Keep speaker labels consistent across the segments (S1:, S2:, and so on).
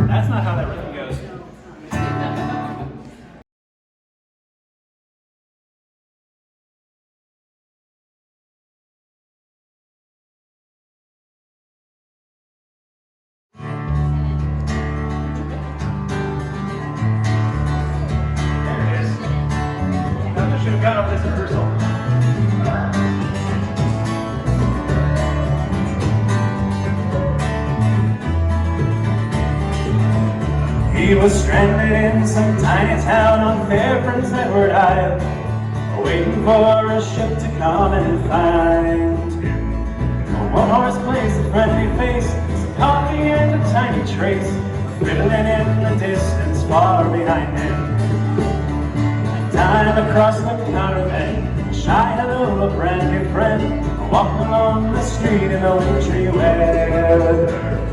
S1: That's not how that rhythm goes. There it is. I should have got off this rehearsal. He was stranded in some tiny town on fair Prince Edward Isle, waiting for a ship to come and find him. A one-horse place, a friendly face, some coffee and a tiny trace, fiddling in the distance far behind him. A dime across the counter then, shy hello, a brand new friend, walking along the street in the wintry weather.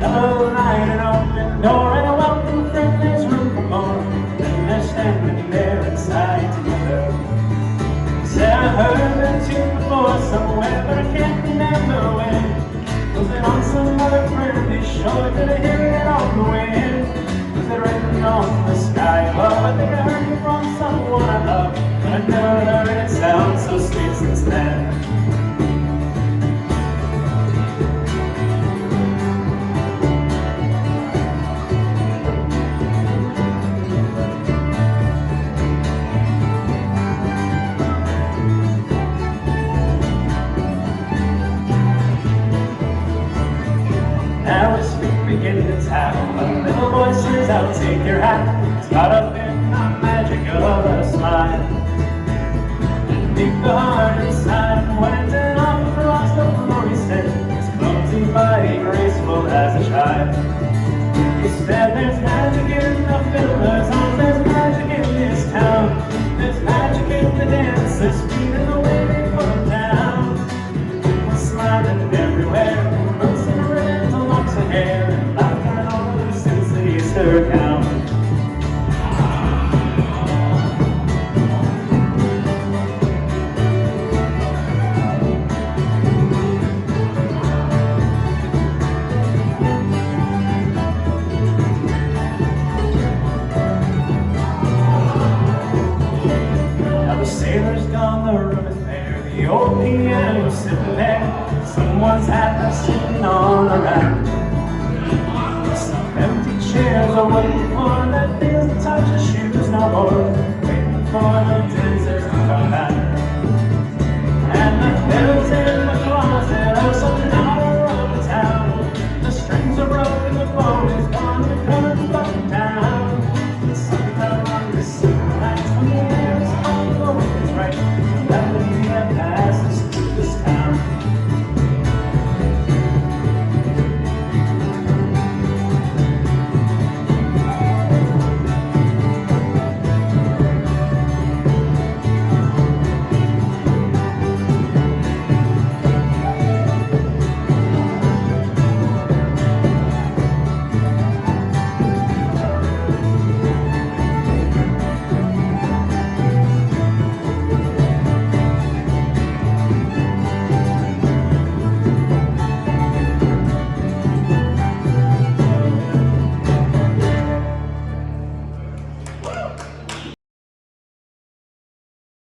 S1: Yellow light, an open door, and a welcome friend, there's room for more. And they're standing there inside together. Said I heard that tune before somewhere, but I can't remember when. Was it on some other pretty show? Did I hear it on the wind? Was it written on the sky above? I think I heard it from someone I love, but I've never heard it sound so sweet since then. Now his feet begin to tap, a little voice says, I'll take your hat. It's caught up in the magic of a smile. And deep the heart inside went and off across the floor, he said, his clumsy body graceful as a child. He said, there's magic in the fiddler's arms, there's magic in this town. There's magic in the dancers' feet and the way they put them down. People smiling everywhere, roots and ribbons, locks of hair, and laughter all over since the Easter count. Now the sailor's gone, the room is bare, the old piano's sitting there, someone's hat is sitting on a rack. Some empty chairs, a wooden floor that feels the touch of shoes no more.